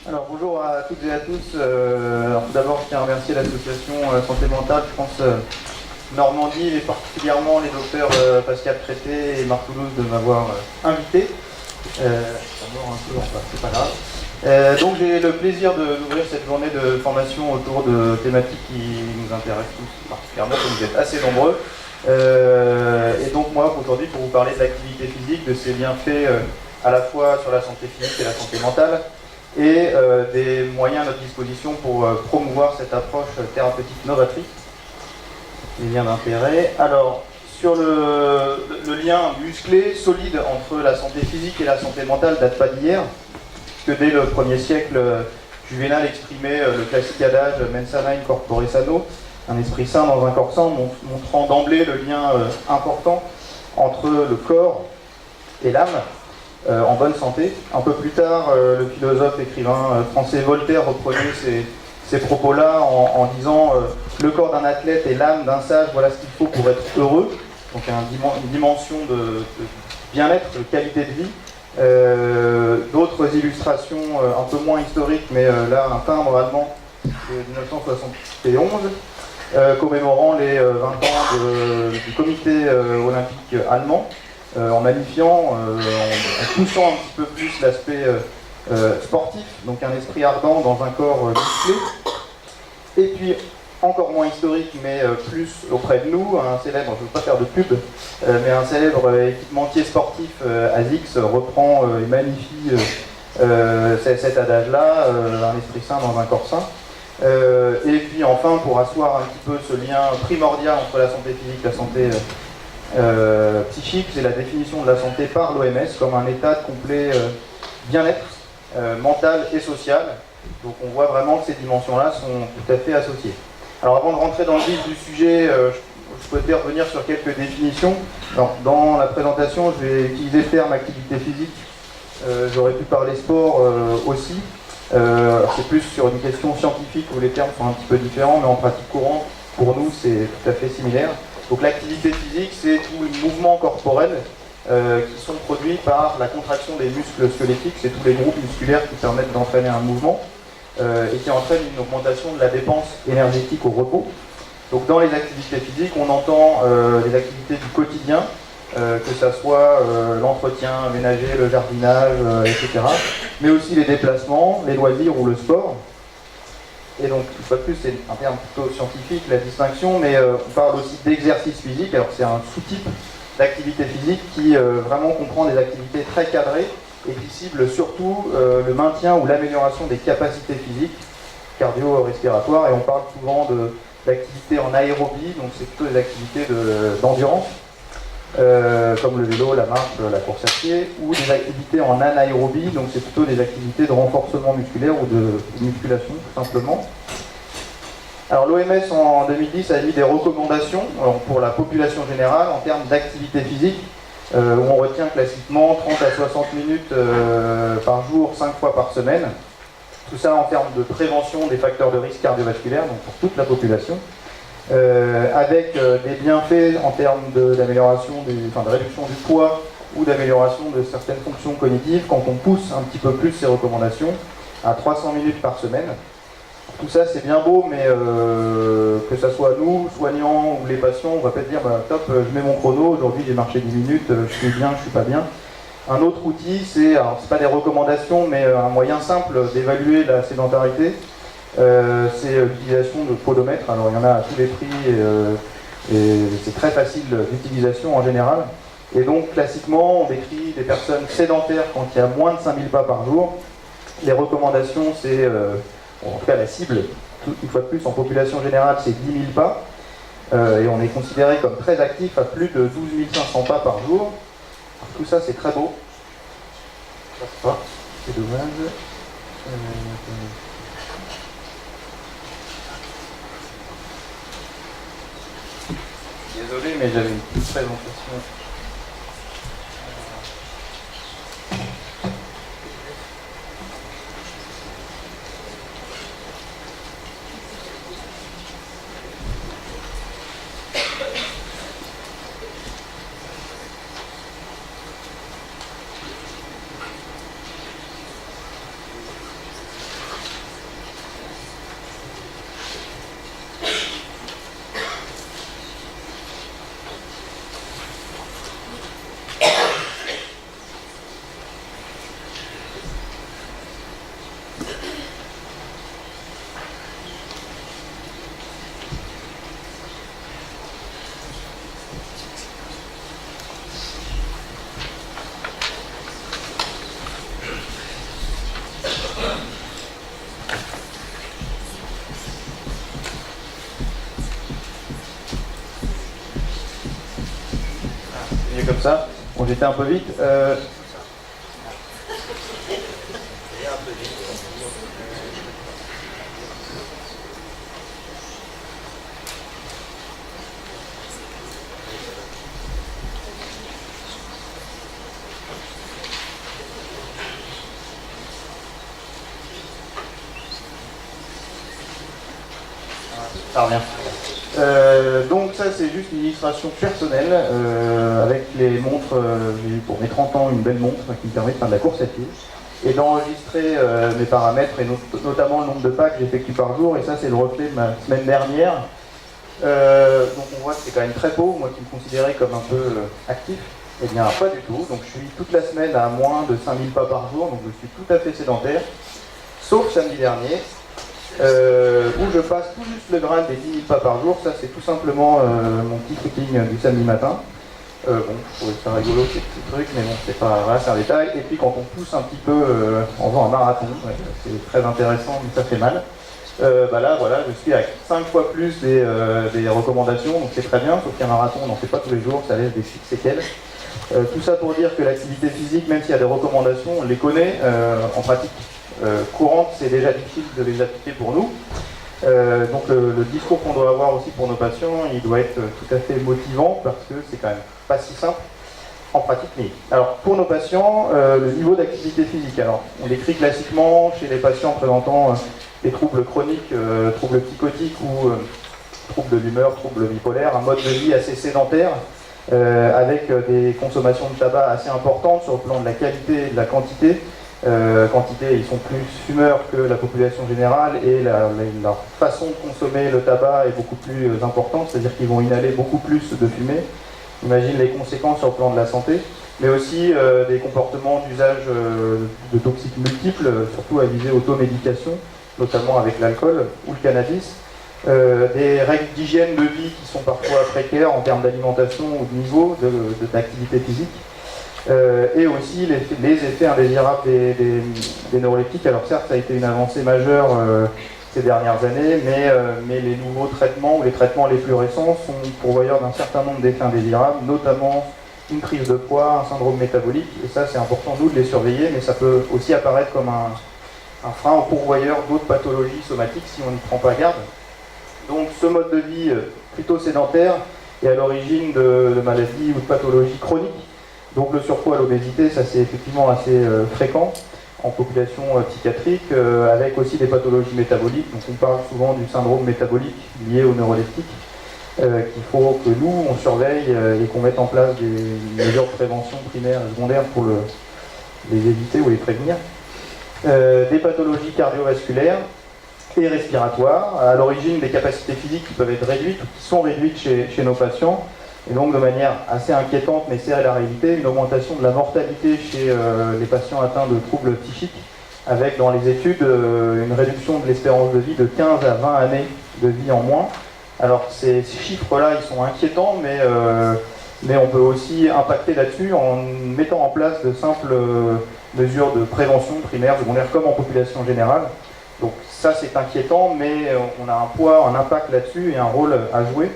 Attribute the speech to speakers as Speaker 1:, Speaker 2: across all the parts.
Speaker 1: Alors bonjour à toutes et à tous. Tout d'abord, je tiens à remercier l'association Santé Mentale, je pense Normandie et particulièrement les docteurs Pascal Crété et Marc Toulouse de m'avoir invité. D'abord un peu, enfin, c'est pas grave. Donc j'ai le plaisir d'ouvrir cette journée de formation autour de thématiques qui nous intéressent tous particulièrement, comme vous êtes assez nombreux. Et donc moi aujourd'hui pour vous parler de l'activité physique, de ses bienfaits à la fois sur la santé physique et la santé mentale, et des moyens à notre disposition pour promouvoir cette approche thérapeutique novatrice. Les liens d'intérêt. Alors, sur le lien musclé, solide entre la santé physique et la santé mentale date pas d'hier, puisque dès le 1er siècle, Juvénal exprimait le classique adage mens sana in corpore sano, un esprit sain dans un corps sain, montrant d'emblée le lien important entre le corps et l'âme. En bonne santé. Un peu plus tard, le philosophe écrivain français Voltaire reprenait ces propos-là en disant le corps d'un athlète et l'âme d'un sage, voilà ce qu'il faut pour être heureux. Donc une dimension de bien-être, de qualité de vie. D'autres illustrations un peu moins historiques, mais là un timbre allemand de 1971 commémorant les 20 ans du comité olympique allemand. En magnifiant, en poussant un petit peu plus l'aspect sportif, donc un esprit ardent dans un corps musclé. Et puis, encore moins historique, mais plus auprès de nous, un célèbre, je ne veux pas faire de pub, mais un célèbre équipementier sportif, ASICS, reprend et magnifie cet adage-là, un esprit sain dans un corps sain. Et puis enfin, pour asseoir un petit peu ce lien primordial entre la santé physique et la santé psychique, c'est la définition de la santé par l'OMS comme un état de complet bien-être mental et social. Donc on voit vraiment que ces dimensions-là sont tout à fait associées. Alors avant de rentrer dans le vif du sujet, je souhaitais revenir sur quelques définitions. Alors, dans la présentation, je vais utiliser le terme activité physique. J'aurais pu parler sport aussi. C'est plus sur une question scientifique où les termes sont un petit peu différents, mais en pratique courante, pour nous, c'est tout à fait similaire. Donc l'activité physique, c'est tous les mouvements corporels qui sont produits par la contraction des muscles squelettiques, c'est tous les groupes musculaires qui permettent d'entraîner un mouvement et qui entraînent une augmentation de la dépense énergétique au repos. Donc dans les activités physiques, on entend les activités du quotidien, que ce soit l'entretien ménager, le jardinage, etc. Mais aussi les déplacements, les loisirs ou le sport. Et donc, une fois de plus, c'est un terme plutôt scientifique, la distinction, mais on parle aussi d'exercice physique. Alors, c'est un sous-type d'activité physique qui vraiment comprend des activités très cadrées et qui cible surtout le maintien ou l'amélioration des capacités physiques, cardio-respiratoires. Et on parle souvent d'activités en aérobie, donc c'est plutôt des activités d'endurance. Comme le vélo, la marche, la course à pied, ou des activités en anaérobie, donc c'est plutôt des activités de renforcement musculaire ou de musculation tout simplement. Alors l'OMS en 2010 a mis des recommandations pour la population générale en termes d'activité physique, où on retient classiquement 30 à 60 minutes par jour, 5 fois par semaine. Tout ça en termes de prévention des facteurs de risque cardiovasculaire, donc pour toute la population. Avec des bienfaits en termes d'amélioration, de réduction du poids ou d'amélioration de certaines fonctions cognitives quand on pousse un petit peu plus ces recommandations à 300 minutes par semaine. Tout ça c'est bien beau, mais que ce soit nous, soignants ou les patients, on va pas dire bah, top, je mets mon chrono, aujourd'hui j'ai marché 10 minutes, je suis bien, je suis pas bien. Un autre outil, c'est pas des recommandations, mais un moyen simple d'évaluer la sédentarité. C'est l'utilisation de podomètres. Alors il y en a à tous les prix et c'est très facile d'utilisation en général. Et donc classiquement on décrit des personnes sédentaires quand il y a moins de 5000 pas par jour. Les recommandations c'est, en tout cas la cible, une fois de plus en population générale c'est 10 000 pas. Et on est considéré comme très actif à plus de 12 500 pas par jour. Alors, tout ça c'est très beau. C'est dommage. Désolé, mais j'avais une petite présentation. continuer comme ça. Bon, j'étais un peu vite. Ça revient. Donc ça c'est juste une illustration personnelle avec les montres. J'ai eu pour mes 30 ans une belle montre qui me permet de faire de la course à pied et d'enregistrer mes paramètres et notamment le nombre de pas que j'effectue par jour, et ça c'est le reflet de ma semaine dernière. Donc on voit que c'est quand même très beau, moi qui me considérais comme un peu actif. Eh bien pas du tout, donc je suis toute la semaine à moins de 5000 pas par jour, donc je suis tout à fait sédentaire, sauf samedi dernier. Où je passe tout juste le Graal des 10 000 pas par jour. Ça c'est tout simplement mon petit footing du samedi matin. Bon, je trouvais ça rigolo ces petits trucs, mais bon, c'est pas vrai, c'est un détail. Et puis quand on pousse un petit peu en faisant un marathon, c'est très intéressant, mais ça fait mal. Bah là, voilà, je suis à 5 fois plus des recommandations, donc c'est très bien, sauf qu'un marathon, on n'en fait pas tous les jours, ça laisse des séquelles. Tout ça pour dire que l'activité physique, même s'il y a des recommandations, on les connaît en pratique courante, c'est déjà difficile de les appliquer pour nous. Donc le discours qu'on doit avoir aussi pour nos patients, il doit être tout à fait motivant parce que c'est quand même pas si simple en pratique clinique. Alors pour nos patients, le niveau d'activité physique. Alors on décrit classiquement chez les patients présentant des troubles chroniques, troubles psychotiques ou troubles de l'humeur, troubles bipolaires, un mode de vie assez sédentaire avec des consommations de tabac assez importantes sur le plan de la qualité et de la quantité. Quantité, ils sont plus fumeurs que la population générale et leur façon de consommer le tabac est beaucoup plus importante, c'est-à-dire qu'ils vont inhaler beaucoup plus de fumée. Imagine les conséquences sur le plan de la santé, mais aussi des comportements d'usage de toxiques multiples, surtout à viser automédication, notamment avec l'alcool ou le cannabis. Des règles d'hygiène de vie qui sont parfois précaires en termes d'alimentation ou de niveau d'activité physique. Et aussi les effets indésirables des neuroleptiques. Alors certes, ça a été une avancée majeure ces dernières années, mais les nouveaux traitements ou les traitements les plus récents sont pourvoyeurs d'un certain nombre d'effets indésirables, notamment une prise de poids, un syndrome métabolique, et ça c'est important nous de les surveiller, mais ça peut aussi apparaître comme un frein au pourvoyeur d'autres pathologies somatiques si on n'y prend pas garde. Donc ce mode de vie plutôt sédentaire est à l'origine de maladies ou de pathologies chroniques. Donc le surpoids, l'obésité, ça c'est effectivement assez fréquent en population psychiatrique, avec aussi des pathologies métaboliques. Donc on parle souvent du syndrome métabolique lié aux neuroleptiques, qu'il faut que nous, on surveille et qu'on mette en place des mesures de prévention primaire et secondaire pour les éviter ou les prévenir. Des pathologies cardiovasculaires et respiratoires, à l'origine des capacités physiques qui peuvent être réduites ou qui sont réduites chez nos patients. Et donc de manière assez inquiétante, mais c'est la réalité, une augmentation de la mortalité chez les patients atteints de troubles psychiques, avec dans les études une réduction de l'espérance de vie de 15 à 20 années de vie en moins. Alors ces chiffres-là, ils sont inquiétants, mais on peut aussi impacter là-dessus en mettant en place de simples mesures de prévention primaire, secondaire, comme en population générale. Donc ça c'est inquiétant, mais on a un poids, un impact là-dessus et un rôle à jouer.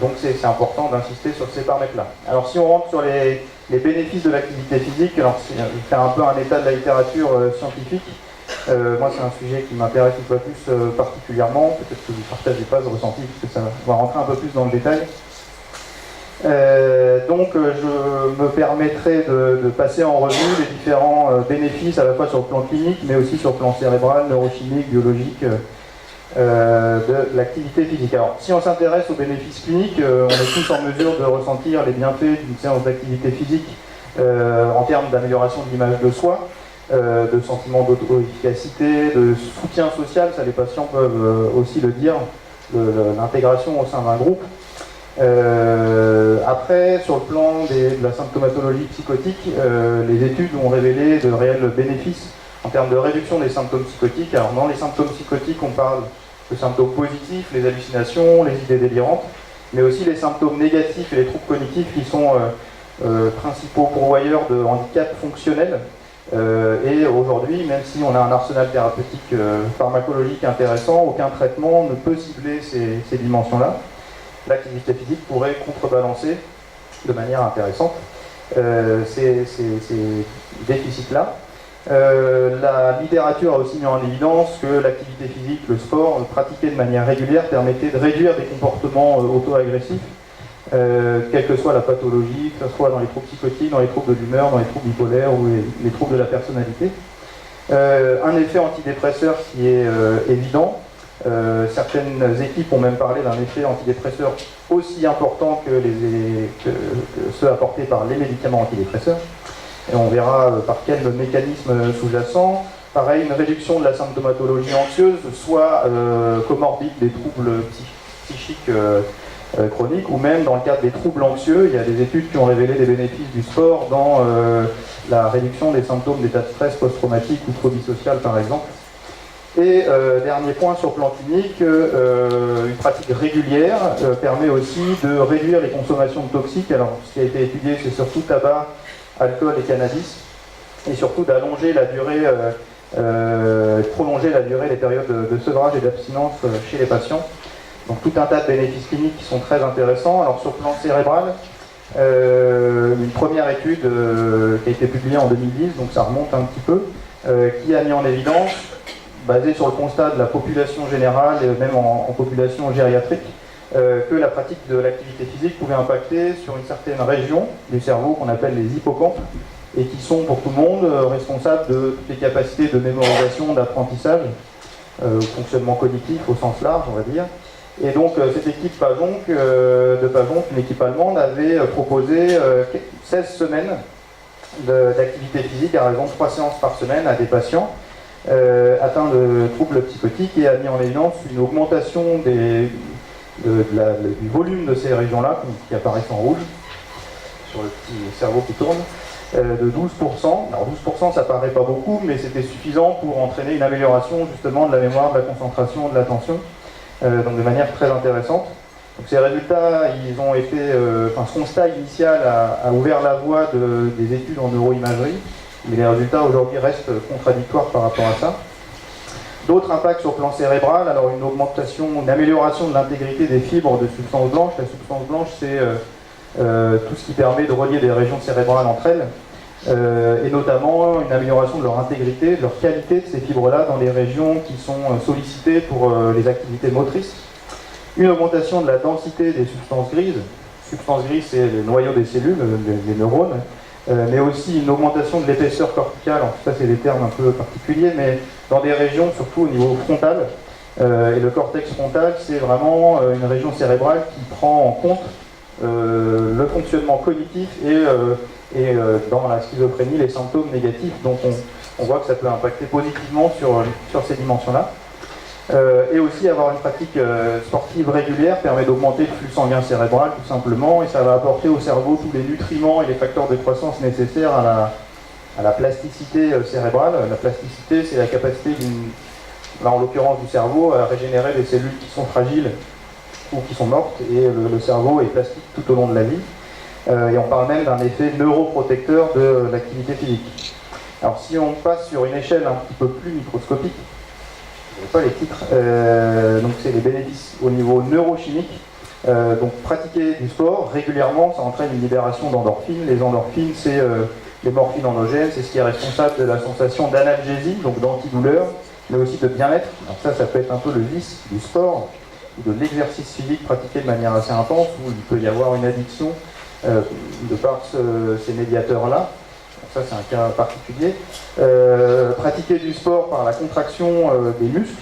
Speaker 1: Donc c'est important d'insister sur ces paramètres-là. Alors si on rentre sur les bénéfices de l'activité physique, alors je vais faire un peu un état de la littérature scientifique. Moi c'est un sujet qui m'intéresse une fois plus particulièrement, peut-être que vous ne partagez pas ce ressenti, puisque ça va rentrer un peu plus dans le détail. Donc je me permettrai de passer en revue les différents bénéfices à la fois sur le plan clinique, mais aussi sur le plan cérébral, neurochimique, biologique, de l'activité physique. Alors, si on s'intéresse aux bénéfices cliniques, on est tous en mesure de ressentir les bienfaits d'une séance d'activité physique en termes d'amélioration de l'image de soi, de sentiment d'auto-efficacité, de soutien social, ça les patients peuvent aussi le dire, l'intégration au sein d'un groupe. Après, sur le plan de la symptomatologie psychotique, les études ont révélé de réels bénéfices en termes de réduction des symptômes psychotiques. Alors dans les symptômes psychotiques, on parle de symptômes positifs, les hallucinations, les idées délirantes, mais aussi les symptômes négatifs et les troubles cognitifs qui sont principaux pourvoyeurs de handicaps fonctionnels. Et aujourd'hui, même si on a un arsenal thérapeutique pharmacologique intéressant, aucun traitement ne peut cibler ces dimensions-là. L'activité physique pourrait contrebalancer de manière intéressante ces déficits-là. La littérature a aussi mis en évidence que l'activité physique, le sport, pratiqué de manière régulière, permettait de réduire des comportements auto-agressifs, quelle que soit la pathologie, que ce soit dans les troubles psychotiques, dans les troubles de l'humeur, dans les troubles bipolaires ou les troubles de la personnalité. Un effet antidépresseur qui est évident. Certaines équipes ont même parlé d'un effet antidépresseur aussi important que ceux apportés par les médicaments antidépresseurs. Et on verra par quel mécanisme sous-jacent. Pareil, une réduction de la symptomatologie anxieuse, soit comorbide des troubles psychiques chroniques, ou même dans le cadre des troubles anxieux, il y a des études qui ont révélé des bénéfices du sport dans la réduction des symptômes d'état de stress post-traumatique ou phobie sociale par exemple. Et dernier point sur le plan clinique, une pratique régulière permet aussi de réduire les consommations de toxiques. Alors ce qui a été étudié, c'est surtout tabac, alcool et cannabis, et surtout d'allonger la durée, prolonger la durée des périodes de sevrage et d'abstinence chez les patients. Donc tout un tas de bénéfices cliniques qui sont très intéressants. Alors sur le plan cérébral, une première étude qui a été publiée en 2010, donc ça remonte un petit peu, qui a mis en évidence, basé sur le constat de la population générale et même en population gériatrique, que la pratique de l'activité physique pouvait impacter sur une certaine région du cerveau qu'on appelle les hippocampes et qui sont pour tout le monde responsables de toutes les capacités de mémorisation, d'apprentissage, fonctionnement cognitif au sens large on va dire. Et donc cette équipe Pajonc, une équipe allemande, avait proposé 16 semaines d'activité physique à raison de 3 séances par semaine à des patients atteints de troubles psychotiques et a mis en évidence une augmentation du volume de ces régions-là, qui apparaissent en rouge, sur le petit cerveau qui tourne, de 12%. Alors 12%, ça paraît pas beaucoup, mais c'était suffisant pour entraîner une amélioration justement de la mémoire, de la concentration, de l'attention, donc de manière très intéressante. Donc ces résultats, ils ont été, ce constat initial a ouvert la voie des études en neuroimagerie, mais les résultats aujourd'hui restent contradictoires par rapport à ça. D'autres impacts sur le plan cérébral, alors une amélioration de l'intégrité des fibres de substance blanche. La substance blanche, c'est tout ce qui permet de relier des régions cérébrales entre elles, et notamment une amélioration de leur intégrité, de leur qualité de ces fibres-là dans les régions qui sont sollicitées pour les activités motrices. Une augmentation de la densité des substances grises. Substances grises, c'est le noyau des cellules, des neurones. Mais aussi une augmentation de l'épaisseur corticale, alors ça c'est des termes un peu particuliers, mais dans des régions surtout au niveau frontal, et le cortex frontal c'est vraiment une région cérébrale qui prend en compte le fonctionnement cognitif et dans la schizophrénie les symptômes négatifs, donc on voit que ça peut impacter positivement sur ces dimensions-là. Et aussi avoir une pratique sportive régulière permet d'augmenter le flux sanguin cérébral tout simplement, et ça va apporter au cerveau tous les nutriments et les facteurs de croissance nécessaires à la plasticité cérébrale. La plasticité, c'est la capacité, là en l'occurrence du cerveau, à régénérer des cellules qui sont fragiles ou qui sont mortes, et le cerveau est plastique tout au long de la vie. Et on parle même d'un effet neuroprotecteur de l'activité physique. Alors si on passe sur une échelle un petit peu plus microscopique, pas les titres, donc c'est les bénéfices au niveau neurochimique. Donc pratiquer du sport régulièrement, ça entraîne une libération d'endorphines. Les endorphines, c'est les morphines endogènes, c'est ce qui est responsable de la sensation d'analgésie, donc d'antidouleur, mais aussi de bien-être. Alors ça peut être un peu le vice du sport, ou de l'exercice physique pratiqué de manière assez intense, où il peut y avoir une addiction de par ces médiateurs-là. Ça c'est un cas particulier. Pratiquer du sport par la contraction des muscles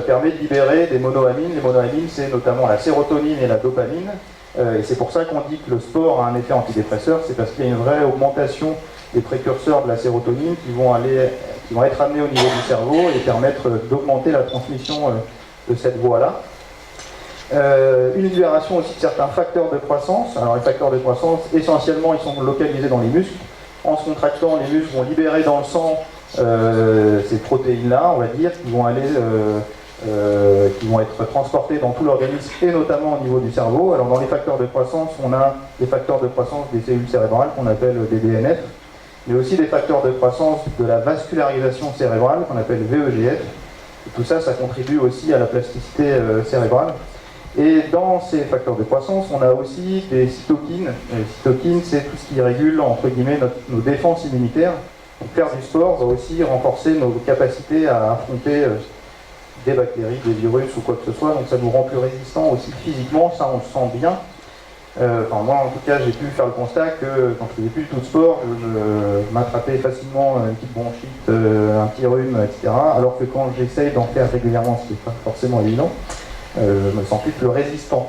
Speaker 1: permet de libérer des monoamines. Les monoamines, c'est notamment la sérotonine et la dopamine. Et c'est pour ça qu'on dit que le sport a un effet antidépresseur, c'est parce qu'il y a une vraie augmentation des précurseurs de la sérotonine qui vont être amenés au niveau du cerveau et permettre d'augmenter la transmission de cette voie-là. Une libération aussi de certains facteurs de croissance. Alors les facteurs de croissance, essentiellement, ils sont localisés dans les muscles. En se contractant, les muscles vont libérer dans le sang ces protéines-là, on va dire, qui vont être transportées dans tout l'organisme et notamment au niveau du cerveau. Alors dans les facteurs de croissance, on a des facteurs de croissance des cellules cérébrales qu'on appelle des DNF, mais aussi des facteurs de croissance de la vascularisation cérébrale qu'on appelle VEGF. Et tout ça, ça contribue aussi à la plasticité cérébrale. Et dans ces facteurs de croissance, on a aussi des cytokines. Les cytokines, c'est tout ce qui régule, entre guillemets, nos défenses immunitaires. Donc faire du sport va aussi renforcer nos capacités à affronter des bactéries, des virus ou quoi que ce soit. Donc ça nous rend plus résistants aussi physiquement, ça on le sent bien. Moi en tout cas j'ai pu faire le constat que quand je faisais plus du tout de sport, je m'attrapais facilement une petite bronchite, un petit rhume, etc. Alors que quand j'essaye d'en faire régulièrement, ce qui n'est pas forcément évident, je me sens plus résistant.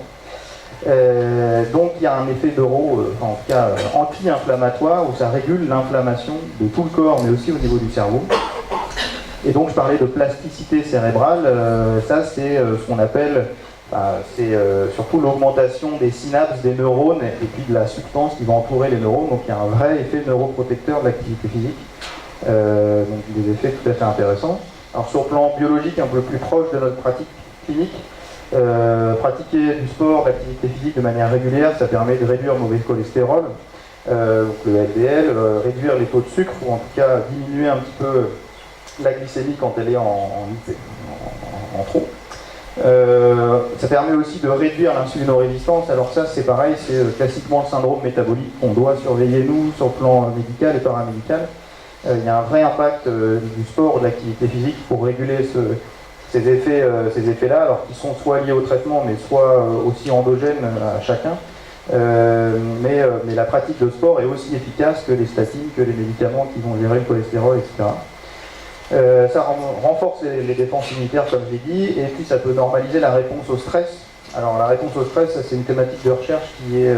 Speaker 1: Donc il y a un effet en tout cas anti-inflammatoire, où ça régule l'inflammation de tout le corps, mais aussi au niveau du cerveau. Et donc je parlais de plasticité cérébrale, ça c'est ce qu'on appelle, surtout l'augmentation des synapses des neurones et puis de la substance qui va entourer les neurones. Donc il y a un vrai effet neuroprotecteur de l'activité physique, donc des effets tout à fait intéressants. Alors sur le plan biologique, un peu plus proche de notre pratique clinique, pratiquer du sport, l'activité physique de manière régulière, ça permet de réduire le mauvais cholestérol, donc le LDL, réduire les taux de sucre, ou en tout cas diminuer un petit peu la glycémie quand elle est en trop. Ça permet aussi de réduire l'insulinorésistance. Alors ça c'est pareil, c'est classiquement le syndrome métabolique qu'on doit surveiller nous sur le plan médical et paramédical. Il y a un vrai impact du sport, de l'activité physique pour réguler ces effets-là, alors qu'ils sont soit liés au traitement, mais soit aussi endogènes à chacun. Mais la pratique de sport est aussi efficace que les statines, que les médicaments qui vont gérer le cholestérol, etc. Ça renforce les défenses immunitaires, comme j'ai dit, et puis ça peut normaliser la réponse au stress. Alors la réponse au stress, c'est une thématique de recherche qui est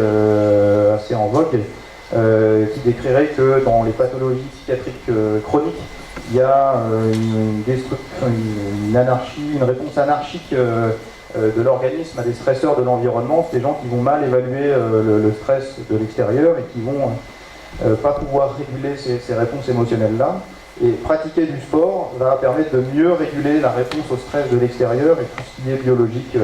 Speaker 1: assez en vogue, qui décrirait que dans les pathologies psychiatriques chroniques, il y a une réponse anarchique de l'organisme à des stresseurs de l'environnement. C'est des gens qui vont mal évaluer le stress de l'extérieur et qui vont pas pouvoir réguler ces réponses émotionnelles-là. Et pratiquer du sport va permettre de mieux réguler la réponse au stress de l'extérieur et tout ce qui est biologique,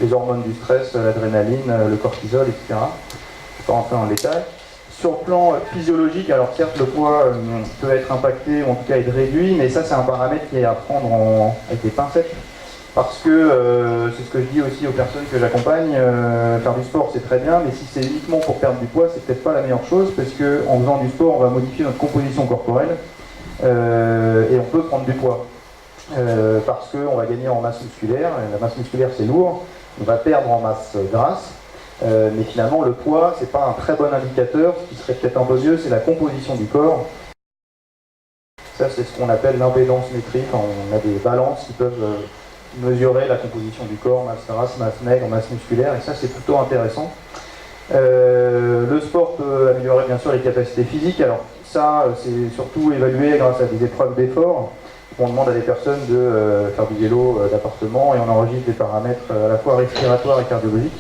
Speaker 1: les hormones du stress, l'adrénaline, le cortisol, etc. Je ne vais pas rentrer dans le détail. Sur le plan physiologique, alors certes le poids peut être impacté ou en tout cas être réduit, mais ça c'est un paramètre qui est à prendre avec des pincettes, parce que c'est ce que je dis aussi aux personnes que j'accompagne, faire du sport c'est très bien, mais si c'est uniquement pour perdre du poids, c'est peut-être pas la meilleure chose, parce qu'en faisant du sport on va modifier notre composition corporelle et on peut prendre du poids, parce qu'on va gagner en masse musculaire, la masse musculaire c'est lourd, on va perdre en masse grasse. Mais finalement, le poids, c'est pas un très bon indicateur. Ce qui serait peut-être un peu mieux, c'est la composition du corps. Ça, c'est ce qu'on appelle l'impédance métrique. On a des balances qui peuvent mesurer la composition du corps, masse grasse, masse maigre, masse musculaire, et ça, c'est plutôt intéressant. Le sport peut améliorer, bien sûr, les capacités physiques. Alors, ça, c'est surtout évalué grâce à des épreuves d'effort. On demande à des personnes de faire du vélo d'appartement et on enregistre des paramètres à la fois respiratoires et cardiologiques.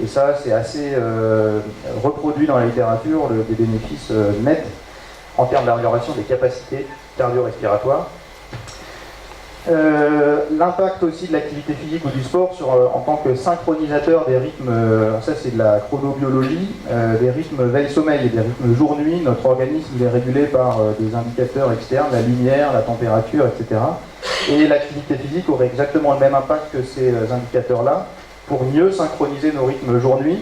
Speaker 1: Et ça, c'est assez reproduit dans la littérature, des bénéfices nets en termes d'amélioration des capacités cardio-respiratoires. L'impact aussi de l'activité physique ou du sport en tant que synchronisateur des rythmes, ça c'est de la chronobiologie, des rythmes veille-sommeil et des rythmes jour-nuit. Notre organisme est régulé par des indicateurs externes, la lumière, la température, etc. Et l'activité physique aurait exactement le même impact que ces indicateurs-là, pour mieux synchroniser nos rythmes jour-nuit,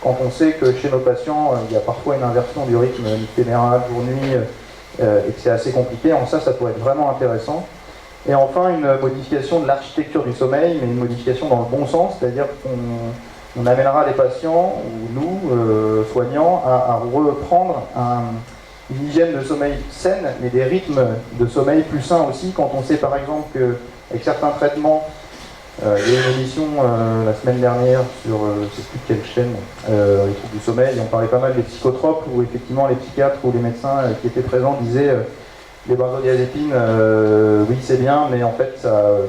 Speaker 1: quand on sait que chez nos patients, il y a parfois une inversion du rythme éphéméral jour-nuit et que c'est assez compliqué. En ça pourrait être vraiment intéressant. Et enfin, une modification de l'architecture du sommeil, mais une modification dans le bon sens, c'est-à-dire qu'on amènera les patients, ou nous, soignants, à reprendre une hygiène de sommeil saine, mais des rythmes de sommeil plus sains aussi, quand on sait par exemple qu'avec certains traitements, il y a eu une émission la semaine dernière sur, je ne sais plus quelle chaîne, les troubles du sommeil, on parlait pas mal des psychotropes, où effectivement les psychiatres ou les médecins qui étaient présents disaient les benzodiazépines, oui c'est bien, mais en fait ça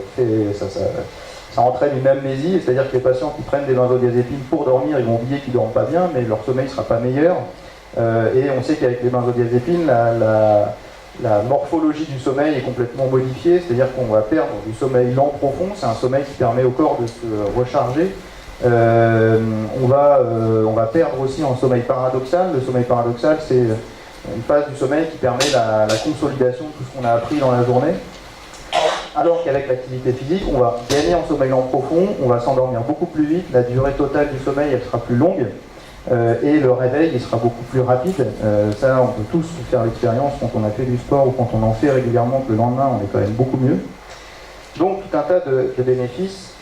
Speaker 1: entraîne une amnésie, c'est-à-dire que les patients qui prennent des benzodiazépines pour dormir, ils vont oublier qu'ils ne dorment pas bien, mais leur sommeil ne sera pas meilleur. Et on sait qu'avec les benzodiazépines, la morphologie du sommeil est complètement modifiée, c'est-à-dire qu'on va perdre du sommeil lent profond, c'est un sommeil qui permet au corps de se recharger. On va perdre aussi en sommeil paradoxal. Le sommeil paradoxal, c'est une phase du sommeil qui permet la consolidation de tout ce qu'on a appris dans la journée. Alors qu'avec l'activité physique, on va gagner en sommeil lent profond, on va s'endormir beaucoup plus vite, la durée totale du sommeil elle sera plus longue, et le réveil il sera beaucoup plus rapide. Ça, on peut tous faire l'expérience quand on a fait du sport ou quand on en fait régulièrement, que le lendemain on est quand même beaucoup mieux. Donc tout un tas de bénéfices.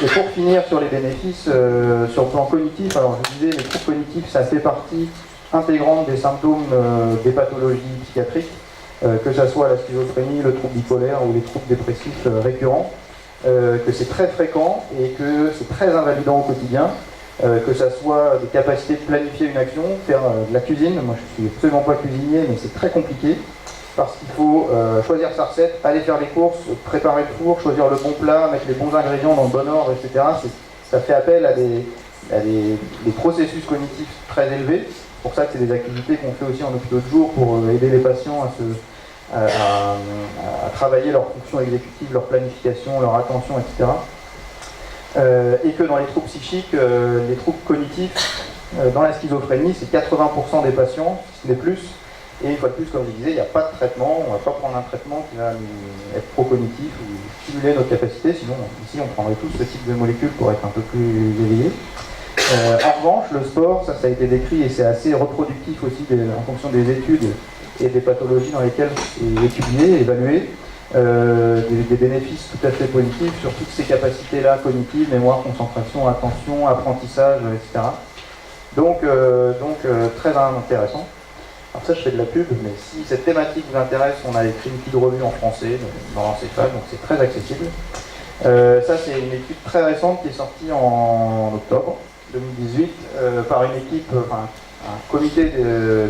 Speaker 1: Et pour finir sur les bénéfices sur le plan cognitif, alors je disais les troubles cognitifs ça fait partie intégrante des symptômes des pathologies psychiatriques, que ce soit la schizophrénie, le trouble bipolaire ou les troubles dépressifs récurrents, que c'est très fréquent et que c'est très invalidant au quotidien, que ce soit des capacités de planifier une action, faire de la cuisine. Moi je ne suis absolument pas cuisinier mais c'est très compliqué parce qu'il faut choisir sa recette, aller faire les courses, préparer le four, choisir le bon plat, mettre les bons ingrédients dans le bon ordre, etc. Ça fait appel à des processus cognitifs très élevés. C'est pour ça que c'est des activités qu'on fait aussi en hôpital de jour pour aider les patients à travailler leur fonction exécutive, leur planification, leur attention, etc. Et que dans les troubles psychiques, les troubles cognitifs, dans la schizophrénie, c'est 80% des patients, si ce n'est plus. Et une fois de plus, comme je disais, il n'y a pas de traitement, on ne va pas prendre un traitement qui va être pro-cognitif ou stimuler notre capacité, sinon ici on prendrait tous ce type de molécules pour être un peu plus éveillés. En revanche, le sport, ça a été décrit et c'est assez reproductif aussi en fonction des études et des pathologies dans lesquelles c'est étudié, évalué, des bénéfices tout à fait positifs sur toutes ces capacités-là cognitives, mémoire, concentration, attention, apprentissage, etc. Donc très intéressant. Alors ça je fais de la pub, mais si cette thématique vous intéresse, on a écrit une petite revue en français dans l'encéphale, donc c'est très accessible. Ça c'est une étude très récente qui est sortie en octobre 2018 par une équipe, un comité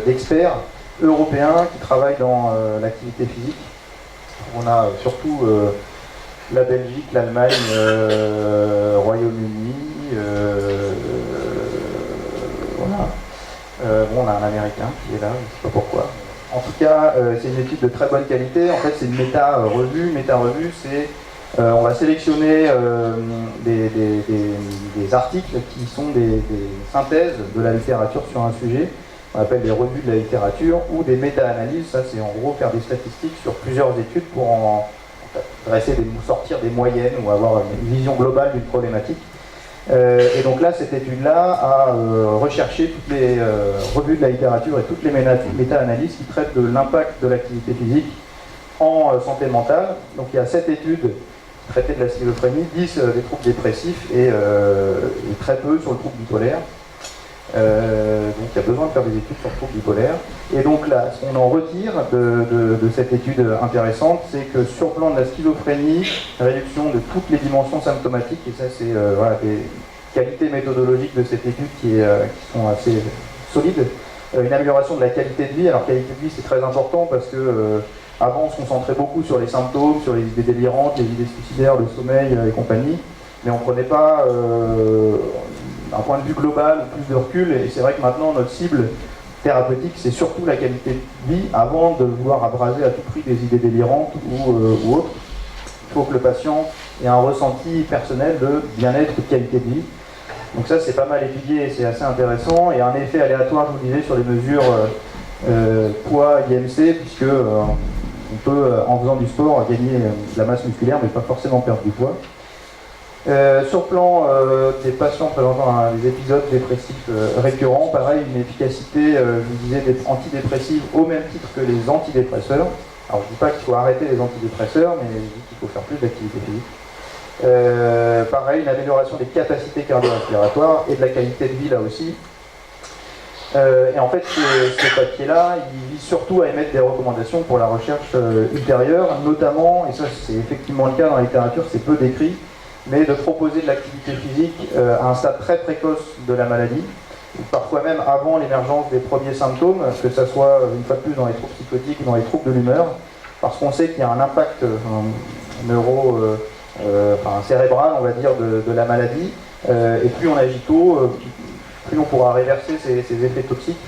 Speaker 1: d'experts européens qui travaillent dans l'activité physique. On a surtout la Belgique, l'Allemagne, Royaume-Uni, voilà. On a un Américain qui est là, je ne sais pas pourquoi. En tout cas, c'est une étude de très bonne qualité. En fait, c'est une méta-revue. Méta-revue, c'est on va sélectionner des articles qui sont des synthèses de la littérature sur un sujet. On appelle des revues de la littérature ou des méta-analyses. Ça, c'est en gros faire des statistiques sur plusieurs études pour sortir des moyennes ou avoir une vision globale d'une problématique. Et donc là, cette étude-là a recherché toutes les revues de la littérature et toutes les méta-analyses qui traitent de l'impact de l'activité physique en santé mentale. Donc il y a 7 études qui traitaient de la schizophrénie, 10 des troubles dépressifs et très peu sur le trouble bipolaire. Donc il y a besoin de faire des études sur le trouble bipolaire. Et donc là, ce qu'on en retire de cette étude intéressante, c'est que sur le plan de la schizophrénie, réduction de toutes les dimensions symptomatiques, et ça c'est des qualités méthodologiques de cette étude qui sont assez solides. Une amélioration de la qualité de vie. Alors qualité de vie c'est très important parce que avant on se concentrait beaucoup sur les symptômes, sur les idées délirantes, les idées suicidaires, le sommeil et compagnie, mais on ne prenait pas d'un point de vue global, plus de recul, et c'est vrai que maintenant notre cible thérapeutique c'est surtout la qualité de vie avant de vouloir abraser à tout prix des idées délirantes ou autres. Il faut que le patient ait un ressenti personnel de bien-être ou de qualité de vie. Donc ça c'est pas mal étudié et c'est assez intéressant, et un effet aléatoire, je vous disais, sur les mesures poids IMC, puisque on peut en faisant du sport gagner de la masse musculaire mais pas forcément perdre du poids. Sur le plan des patients présentant des épisodes dépressifs récurrents, pareil, une efficacité, je vous disais, antidépressive au même titre que les antidépresseurs. Alors je ne dis pas qu'il faut arrêter les antidépresseurs, mais je dis qu'il faut faire plus d'activité physique. Pareil, une amélioration des capacités cardio-respiratoires et de la qualité de vie là aussi. Et en fait, ce papier-là, il vise surtout à émettre des recommandations pour la recherche ultérieure, notamment, et ça c'est effectivement le cas dans la littérature, c'est peu décrit, mais de proposer de l'activité physique à un stade très précoce de la maladie, parfois même avant l'émergence des premiers symptômes, que ce soit une fois de plus dans les troubles psychotiques ou dans les troubles de l'humeur, parce qu'on sait qu'il y a un impact cérébral, on va dire, de la maladie, et plus on agit tôt, plus on pourra réverser ces effets toxiques.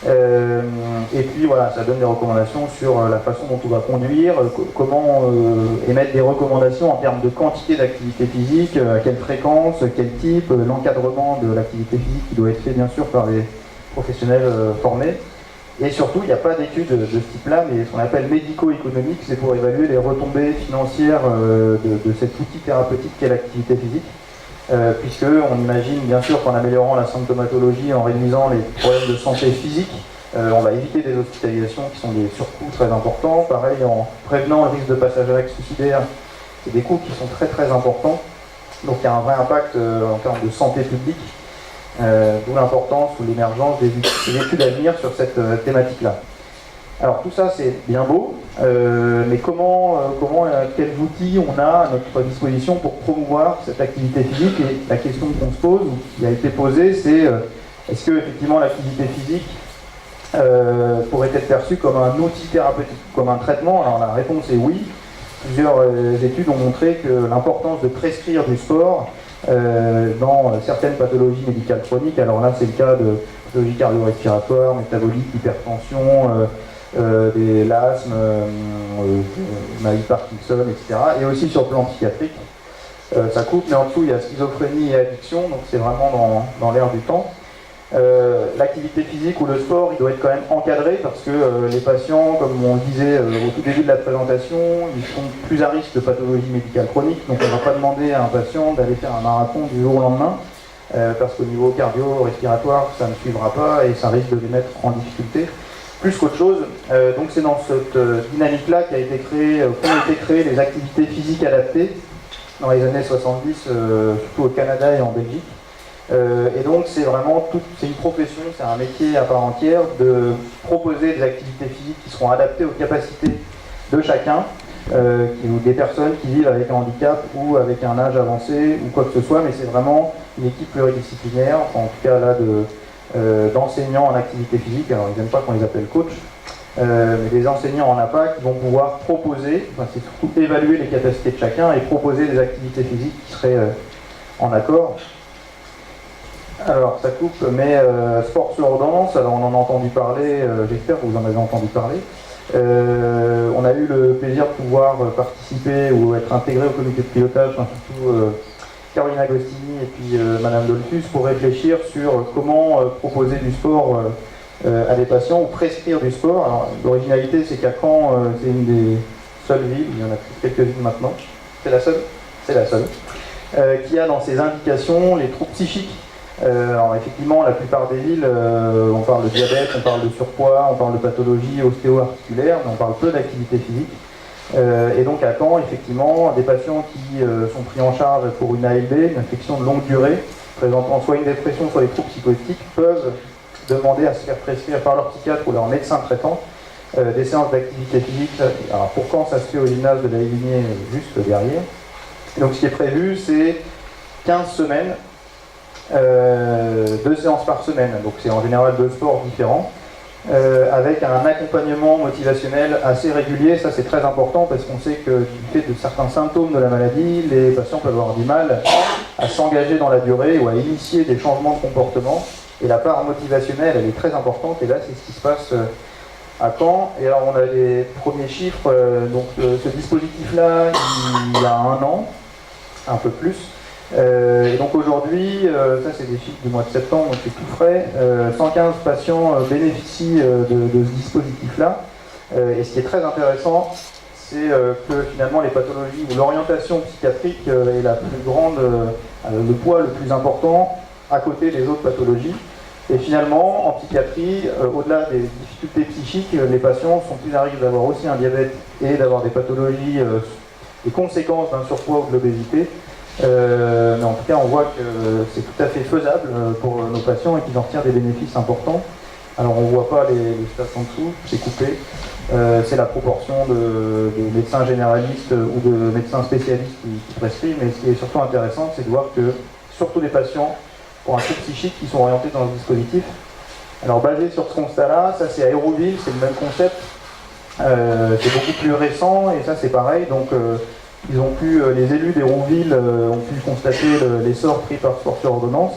Speaker 1: Et puis voilà, ça donne des recommandations sur la façon dont on va conduire, comment émettre des recommandations en termes de quantité d'activité physique, à quelle fréquence, quel type, l'encadrement de l'activité physique qui doit être fait bien sûr par les professionnels formés. Et surtout, il n'y a pas d'études de ce type-là, mais ce qu'on appelle médico-économique, c'est pour évaluer les retombées financières de cet outil thérapeutique qu'est l'activité physique. Puisqu'on imagine bien sûr qu'en améliorant la symptomatologie, en réduisant les problèmes de santé physique, on va éviter des hospitalisations qui sont des surcoûts très importants. Pareil, en prévenant le risque de passage à l'acte suicidaire, c'est des coûts qui sont très très importants. Donc il y a un vrai impact en termes de santé publique, d'où l'importance ou l'émergence des études à venir sur cette thématique-là. Alors tout ça c'est bien beau, mais quels outils on a à notre disposition pour promouvoir cette activité physique? Et la question qu'on se pose, ou qui a été posée, c'est est-ce que effectivement l'activité physique pourrait être perçue comme un outil thérapeutique, comme un traitement? Alors la réponse est oui. Plusieurs études ont montré que l'importance de prescrire du sport dans certaines pathologies médicales chroniques, alors là c'est le cas de pathologies cardio-respiratoires, métaboliques, hypertension, l'asthme, maladie de Parkinson, etc. Et aussi sur le plan psychiatrique. Ça coupe, mais en dessous il y a schizophrénie et addiction, donc c'est vraiment dans l'air du temps. L'activité physique ou le sport, il doit être quand même encadré parce que les patients, comme on le disait au tout début de la présentation, ils sont plus à risque de pathologie médicale chronique, donc on ne va pas demander à un patient d'aller faire un marathon du jour au lendemain, parce qu'au niveau cardio-respiratoire, ça ne suivra pas et ça risque de les mettre en difficulté. Plus qu'autre chose, donc c'est dans cette dynamique-là qu'ont été créées les activités physiques adaptées dans les années 70, surtout au Canada et en Belgique. Et donc c'est vraiment c'est une profession, c'est un métier à part entière de proposer des activités physiques qui seront adaptées aux capacités de chacun, ou des personnes qui vivent avec un handicap ou avec un âge avancé ou quoi que ce soit, mais c'est vraiment une équipe pluridisciplinaire, en tout cas là d'enseignants en activité physique. Alors ils n'aiment pas qu'on les appelle coach, mais des enseignants en APA qui vont pouvoir proposer, c'est surtout évaluer les capacités de chacun et proposer des activités physiques qui seraient en accord. Alors ça coupe, mais sport sur ordonnance, alors on en a entendu parler, j'espère que vous en avez entendu parler. On a eu le plaisir de pouvoir participer ou être intégré au comité de pilotage, surtout Caroline Agostini et puis Madame Dolphus, pour réfléchir sur comment proposer du sport à des patients ou prescrire du sport. Alors l'originalité c'est qu'à Caen, c'est une des seules villes, il y en a quelques-unes maintenant, c'est la seule, qui a dans ses indications les troubles psychiques. Alors effectivement, la plupart des villes, on parle de diabète, on parle de surpoids, on parle de pathologie ostéo-articulaire, mais on parle peu d'activité physique. Et donc à Caen, effectivement, des patients qui sont pris en charge pour une ALD, une infection de longue durée, présentant soit une dépression, soit des troubles psychotiques, peuvent demander à se faire prescrire par leur psychiatre ou leur médecin traitant des séances d'activité physique. Alors pour quand ça se fait au gymnase de la Lignée, juste derrière. Et donc ce qui est prévu, c'est 15 semaines, 2 séances par semaine, donc c'est en général 2 sports différents, avec un accompagnement motivationnel assez régulier. Ça c'est très important parce qu'on sait que du fait de certains symptômes de la maladie, les patients peuvent avoir du mal à s'engager dans la durée ou à initier des changements de comportement, et la part motivationnelle elle est très importante, et là c'est ce qui se passe à Caen. Et alors on a les premiers chiffres, donc ce dispositif là il y a 1 an, un peu plus. Et donc aujourd'hui, ça c'est des chiffres du mois de septembre, donc c'est tout frais, 115 patients bénéficient de ce dispositif-là. Et ce qui est très intéressant, c'est que finalement les pathologies ou l'orientation psychiatrique est la plus grande, le poids le plus important à côté des autres pathologies. Et finalement, en psychiatrie, au-delà des difficultés psychiques, les patients sont plus à risque d'avoir aussi un diabète et d'avoir des pathologies, des conséquences d'un surpoids ou de l'obésité. Mais en tout cas, on voit que c'est tout à fait faisable pour nos patients et qu'ils en retirent des bénéfices importants. Alors, on ne voit pas les stats en dessous, c'est coupé. C'est la proportion de médecins généralistes ou de médecins spécialistes qui prescrivent. Mais ce qui est surtout intéressant, c'est de voir que surtout des patients pour un trouble psychique qui sont orientés dans ce dispositif. Alors, basé sur ce constat-là, ça c'est à Hérouville, c'est le même concept. C'est beaucoup plus récent et ça c'est pareil. Donc, les élus d'Hérouville ont pu constater l'essor pris par sport sur ordonnance,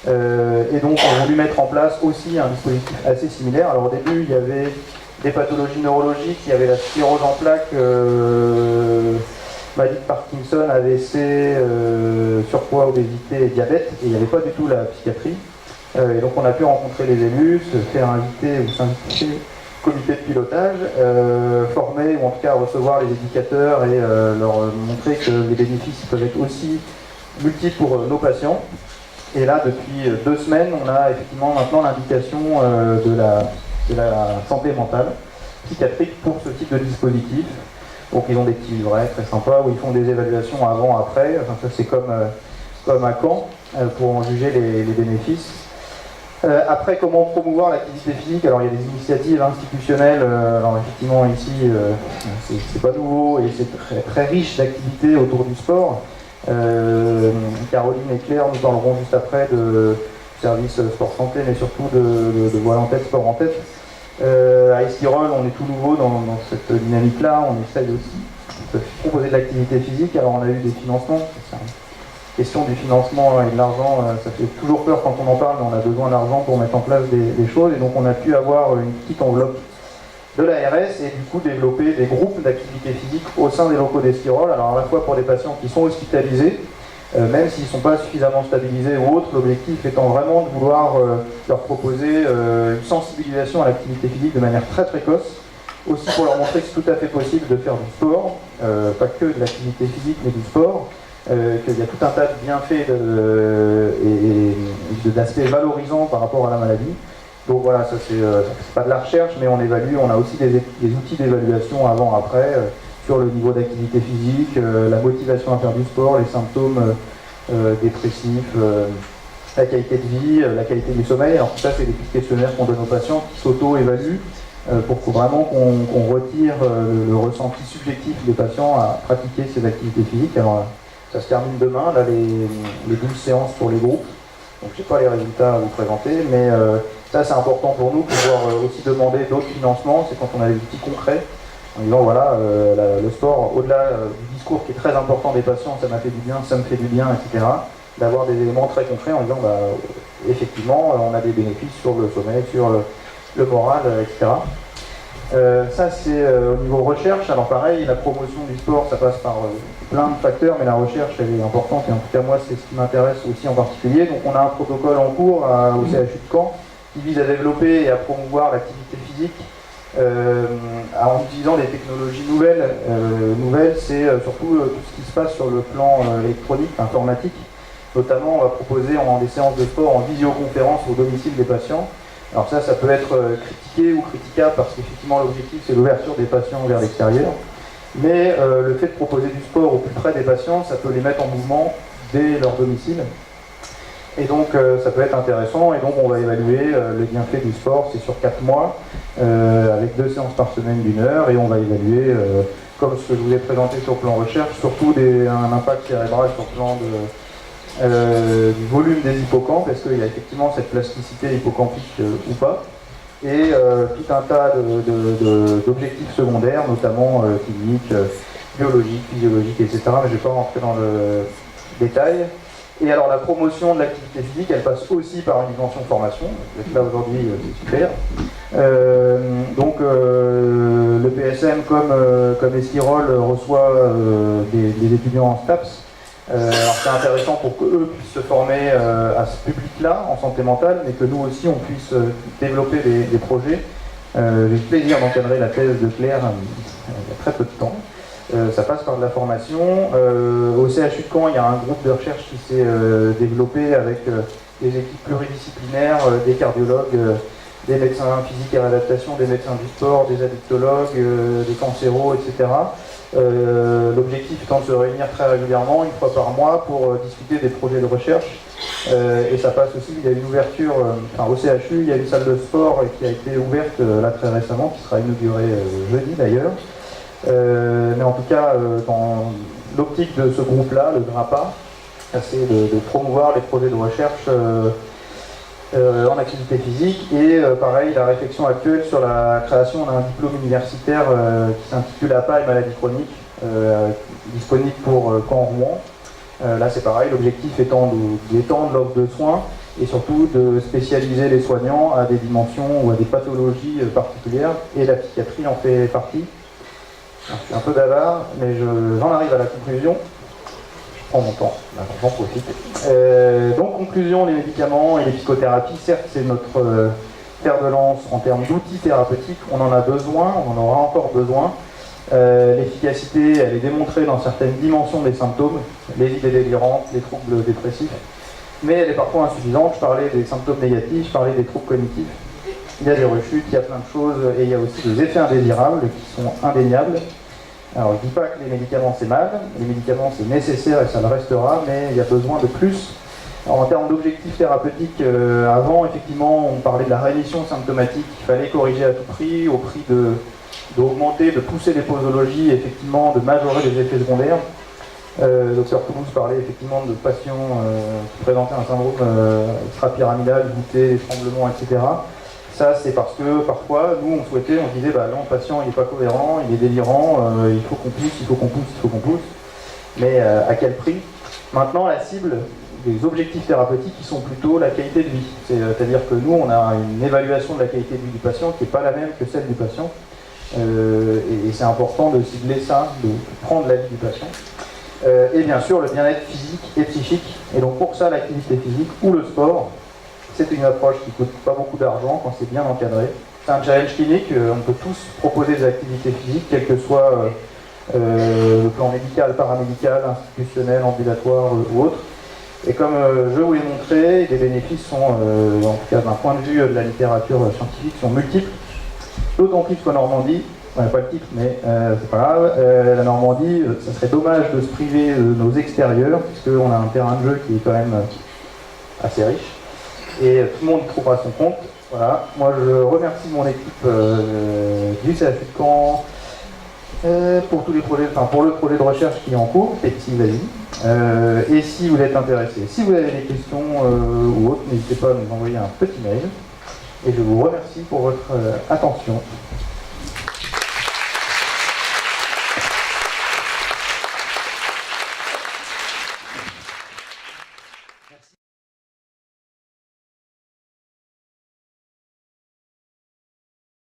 Speaker 1: et donc ont voulu mettre en place aussi un dispositif assez similaire. Alors au début il y avait des pathologies neurologiques, il y avait la sclérose en plaques, maladie de Parkinson, AVC, surpoids, obésité et diabète, et il n'y avait pas du tout la psychiatrie. Et donc on a pu rencontrer les élus, se faire inviter ou s'inviter au comité de pilotage, former ou en tout cas recevoir les éducateurs et leur montrer que les bénéfices peuvent être aussi multiples pour nos patients. Et là, depuis 2 semaines, on a effectivement maintenant l'indication de la santé mentale psychiatrique pour ce type de dispositif. Donc ils ont des petits livrets très sympas où ils font des évaluations avant, après. Enfin, ça c'est comme à Caen pour en juger les bénéfices. Après, comment promouvoir l'activité physique? Alors il y a des initiatives institutionnelles. Alors effectivement ici, c'est pas nouveau et c'est très, très riche d'activités autour du sport. Caroline et Claire nous parleront juste après de service sport santé, mais surtout de voile en tête, sport en tête. À Esquirol, on est tout nouveau dans cette dynamique-là. On essaye aussi de proposer de l'activité physique. Alors on a eu des financements. La question du financement et de l'argent, ça fait toujours peur quand on en parle, mais on a besoin d'argent pour mettre en place des choses. Et donc on a pu avoir une petite enveloppe de l'ARS et du coup développer des groupes d'activité physique au sein des locaux d'Esquirol. Alors à la fois pour des patients qui sont hospitalisés, même s'ils ne sont pas suffisamment stabilisés ou autres, l'objectif étant vraiment de vouloir leur proposer une sensibilisation à l'activité physique de manière très précoce, aussi pour leur montrer que c'est tout à fait possible de faire du sport, pas que de l'activité physique mais du sport, qu'il y a tout un tas de bienfaits et d'aspects valorisants par rapport à la maladie. Donc voilà, ça c'est pas de la recherche, mais on évalue, on a aussi des outils d'évaluation avant-après sur le niveau d'activité physique, la motivation à faire du sport, les symptômes dépressifs, la qualité de vie, la qualité du sommeil. Alors tout ça, c'est des petits questionnaires qu'on donne aux patients qui s'auto-évaluent pour vraiment qu'on retire le ressenti subjectif des patients à pratiquer ces activités physiques. Alors ça se termine demain, là les 12 séances pour les groupes. Donc je n'ai pas les résultats à vous présenter, mais ça c'est important pour nous, pouvoir aussi demander d'autres financements, c'est quand on a des outils concrets, en disant voilà, le sport, au-delà du discours qui est très important des patients, ça m'a fait du bien, ça me fait du bien, etc., d'avoir des éléments très concrets en disant bah, effectivement, on a des bénéfices sur le sommeil, sur le moral, etc. Ça c'est au niveau recherche. Alors pareil, la promotion du sport, ça passe par plein de facteurs, mais la recherche elle est importante et en tout cas moi c'est ce qui m'intéresse aussi en particulier. Donc on a un protocole en cours au CHU de Caen qui vise à développer et à promouvoir l'activité physique en utilisant des technologies nouvelles. Nouvelles, c'est surtout tout ce qui se passe sur le plan électronique, informatique. Notamment, on va proposer des séances de sport en visioconférence au domicile des patients. Alors ça peut être critiqué ou critiquable parce qu'effectivement l'objectif c'est l'ouverture des patients vers l'extérieur. Mais le fait de proposer du sport au plus près des patients, ça peut les mettre en mouvement dès leur domicile. Et donc ça peut être intéressant, et donc on va évaluer les bienfaits du sport, c'est sur 4 mois, avec 2 séances par semaine d'1 heure, et on va évaluer, comme ce que je vous ai présenté sur le plan recherche, surtout un impact cérébral sur le plan du volume des hippocampes, est-ce qu'il y a effectivement cette plasticité hippocampique ou pas, et tout un tas d'objectifs secondaires, notamment cliniques, biologiques, physiologiques, etc. Mais je ne vais pas rentrer dans le détail. Et alors la promotion de l'activité physique, elle passe aussi par une dimension formation. Vous êtes là aujourd'hui, c'est super. Donc le PSM, comme Esquirol, reçoit des étudiants en STAPS. Alors c'est intéressant pour qu'eux puissent se former à ce public-là en santé mentale, mais que nous aussi on puisse développer des projets. J'ai eu le plaisir d'encadrer la thèse de Claire il y a très peu de temps. Ça passe par de la formation. Au CHU de Caen, il y a un groupe de recherche qui s'est développé avec des équipes pluridisciplinaires, des cardiologues, des médecins physiques et réadaptation, des médecins du sport, des addictologues, des cancéraux, etc. L'objectif étant de se réunir très régulièrement, 1 fois par mois, pour discuter des projets de recherche. Et ça passe aussi, il y a une ouverture, au CHU, il y a une salle de sport qui a été ouverte là très récemment, qui sera inaugurée jeudi d'ailleurs. Mais en tout cas, dans l'optique de ce groupe-là, le GRAPA, c'est de promouvoir les projets de recherche en activité physique, et pareil, la réflexion actuelle sur la création d'un diplôme universitaire qui s'intitule APA et maladie chronique, disponible pour Caen-Rouen. Là c'est pareil, l'objectif étant d'étendre l'offre de soins et surtout de spécialiser les soignants à des dimensions ou à des pathologies particulières, et la psychiatrie en fait partie. Je suis un peu bavard, mais j'en arrive à la conclusion. prends mon temps, j'en profite. Donc conclusion, les médicaments et les psychothérapies, certes c'est notre fer de lance en termes d'outils thérapeutiques, on en a besoin, on en aura encore besoin. L'efficacité, elle est démontrée dans certaines dimensions des symptômes, les idées délirantes, les troubles dépressifs, mais elle est parfois insuffisante. Je parlais des symptômes négatifs, je parlais des troubles cognitifs. Il y a des rechutes, il y a plein de choses, et il y a aussi des effets indésirables qui sont indéniables. Alors je ne dis pas que les médicaments c'est mal, les médicaments c'est nécessaire et ça le restera, mais il y a besoin de plus. Alors, en termes d'objectifs thérapeutiques, avant effectivement on parlait de la rémission symptomatique, il fallait corriger à tout prix, au prix d'augmenter, de pousser les posologies, effectivement de majorer les effets secondaires. Le docteur Toulouse parlait effectivement de patients qui présentaient un syndrome extra-pyramidal, goûter, des tremblements, etc. Ça, c'est parce que parfois, nous, on souhaitait, on disait, bah non, le patient, il n'est pas cohérent, il est délirant, il faut qu'on pousse, il faut qu'on pousse, il faut qu'on pousse. Mais à quel prix? Maintenant, la cible des objectifs thérapeutiques, ils sont plutôt la qualité de vie. C'est-à-dire que nous, on a une évaluation de la qualité de vie du patient qui n'est pas la même que celle du patient. Et c'est important de cibler ça, de prendre la vie du patient. Et bien sûr, le bien-être physique et psychique. Et donc pour ça, l'activité physique ou le sport, c'est une approche qui ne coûte pas beaucoup d'argent quand c'est bien encadré. C'est un challenge clinique, on peut tous proposer des activités physiques, quel que soit le plan médical, paramédical, institutionnel, ambulatoire ou autre. Et comme je vous l'ai montré, les bénéfices sont, en tout cas d'un point de vue de la littérature scientifique, sont multiples. D'autant plus qu'en Normandie, pas le titre, mais c'est pas grave, la Normandie, ça serait dommage de se priver de nos extérieurs, puisqu'on a un terrain de jeu qui est quand même assez riche. Et tout le monde trouvera son compte. Voilà. Moi, je remercie mon équipe du CHU de Caen pour tous les projets, enfin pour le projet de recherche qui est en cours. Pepsi, vas-y. Et si vous êtes intéressé, si vous avez des questions ou autres, n'hésitez pas à nous envoyer un petit mail. Et je vous remercie pour votre attention.